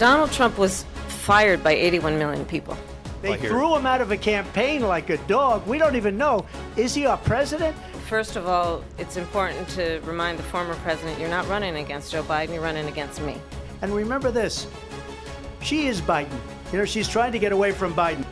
Donald Trump was fired by 81 million people. They threw him out of a campaign like a dog. We don't even know. Is he our president? First of all, it's important to remind the former president you're not running against Joe Biden, you're running against me. And remember this, she is Biden. You know, she's trying to get away from Biden.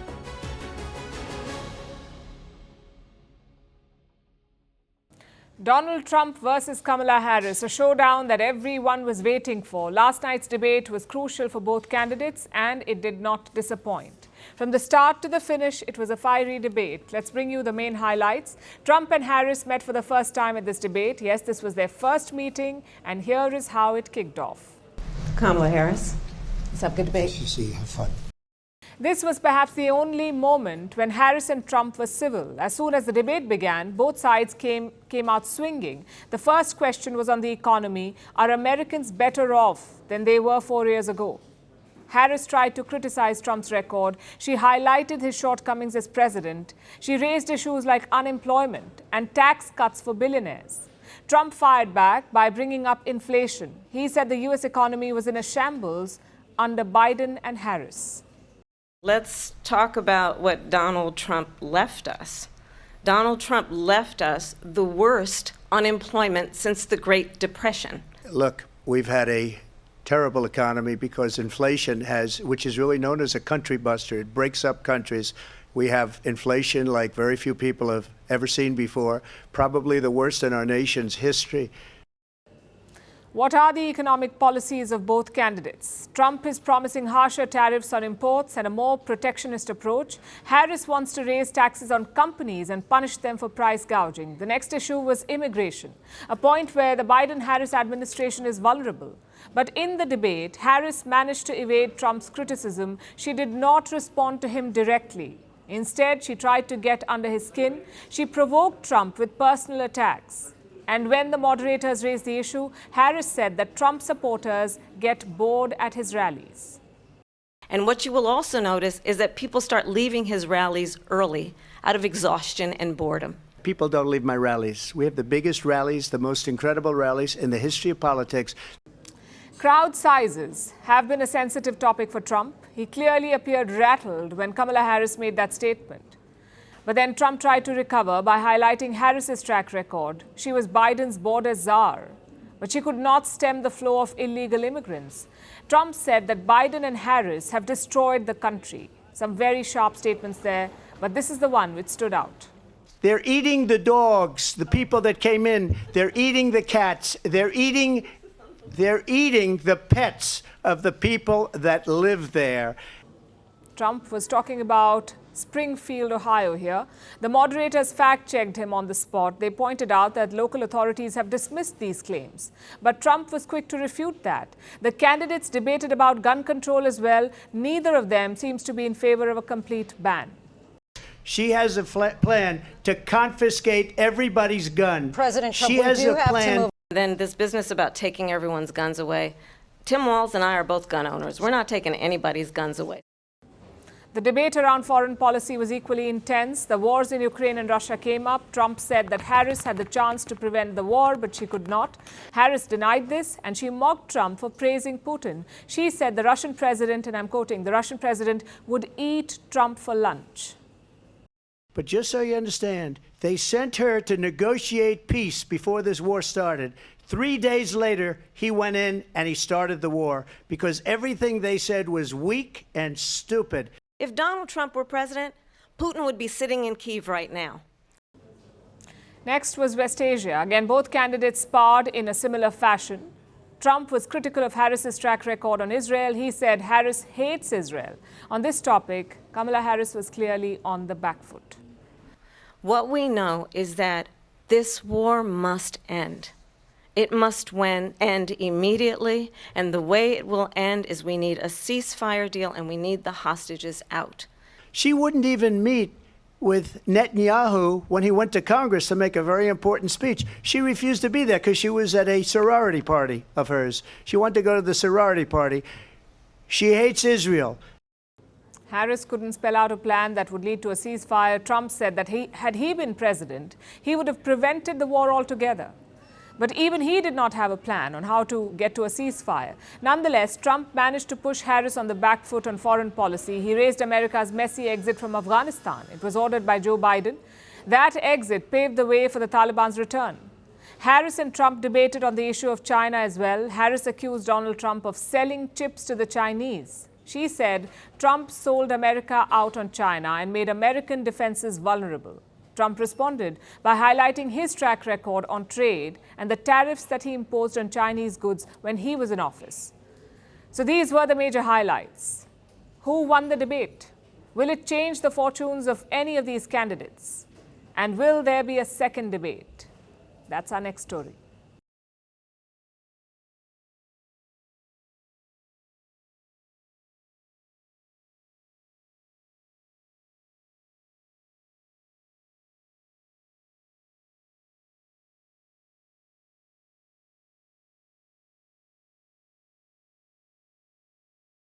Donald Trump versus Kamala Harris, a showdown that everyone was waiting for. Last night's debate was crucial for both candidates, and it did not disappoint. From the start to the finish, it was a fiery debate. Let's bring you the main highlights. Trump and Harris met for the first time at this debate. Yes, this was their first meeting, and here is how it kicked off. Kamala Harris, let's have a good debate. You see, have fun. This was perhaps the only moment when Harris and Trump were civil. As soon as the debate began, both sides came out swinging. The first question was on the economy. Are Americans better off than they were 4 years ago? Harris tried to criticize Trump's record. She highlighted his shortcomings as president. She raised issues like unemployment and tax cuts for billionaires. Trump fired back by bringing up inflation. He said the U.S. economy was in a shambles under Biden and Harris. Let's talk about what Donald Trump left us. Donald Trump left us the worst unemployment since the Great Depression. Look, we've had a terrible economy because inflation which is really known as a country buster. It breaks up countries. We have inflation like very few people have ever seen before, probably the worst in our nation's history. What are the economic policies of both candidates? Trump is promising harsher tariffs on imports and a more protectionist approach. Harris wants to raise taxes on companies and punish them for price gouging. The next issue was immigration, a point where the Biden-Harris administration is vulnerable. But in the debate, Harris managed to evade Trump's criticism. She did not respond to him directly. Instead, she tried to get under his skin. She provoked Trump with personal attacks. And when the moderators raised the issue, Harris said that Trump supporters get bored at his rallies. And what you will also notice is that people start leaving his rallies early out of exhaustion and boredom. People don't leave my rallies. We have the biggest rallies, the most incredible rallies in the history of politics. Crowd sizes have been a sensitive topic for Trump. He clearly appeared rattled when Kamala Harris made that statement. But then Trump tried to recover by highlighting Harris's track record. She was Biden's border czar, but she could not stem the flow of illegal immigrants. Trump said that Biden and Harris have destroyed the country. Some very sharp statements there, but this is the one which stood out. They're eating the dogs, the people that came in. They're eating the cats. They're eating the pets of the people that live there. Trump was talking about Springfield, Ohio here. The moderators fact-checked him on the spot. They pointed out that local authorities have dismissed these claims. But Trump was quick to refute that. The candidates debated about gun control as well. Neither of them seems to be in favor of a complete ban. She has a plan to confiscate everybody's gun. President Trump, she has a plan. To move. Then this business about taking everyone's guns away. Tim Walz and I are both gun owners. We're not taking anybody's guns away. The debate around foreign policy was equally intense. The wars in Ukraine and Russia came up. Trump said that Harris had the chance to prevent the war, but she could not. Harris denied this, and she mocked Trump for praising Putin. She said the Russian president, and I'm quoting, the Russian president would eat Trump for lunch. But just so you understand, they sent her to negotiate peace before this war started. 3 days later, he went in and he started the war because everything they said was weak and stupid. If Donald Trump were president, Putin would be sitting in Kyiv right now. Next was West Asia. Again, both candidates sparred in a similar fashion. Trump was critical of Harris's track record on Israel. He said Harris hates Israel. On this topic, Kamala Harris was clearly on the back foot. What we know is that this war must end. It must end immediately, and the way it will end is we need a ceasefire deal and we need the hostages out. She wouldn't even meet with Netanyahu when he went to Congress to make a very important speech. She refused to be there because she was at a sorority party of hers. She wanted to go to the sorority party. She hates Israel. Harris couldn't spell out a plan that would lead to a ceasefire. Trump said that had he been president, he would have prevented the war altogether. But even he did not have a plan on how to get to a ceasefire. Nonetheless, Trump managed to push Harris on the back foot on foreign policy. He raised America's messy exit from Afghanistan. It was ordered by Joe Biden. That exit paved the way for the Taliban's return. Harris and Trump debated on the issue of China as well. Harris accused Donald Trump of selling chips to the Chinese. She said Trump sold America out on China and made American defenses vulnerable. Trump responded by highlighting his track record on trade and the tariffs that he imposed on Chinese goods when he was in office. So these were the major highlights. Who won the debate? Will it change the fortunes of any of these candidates? And will there be a second debate? That's our next story.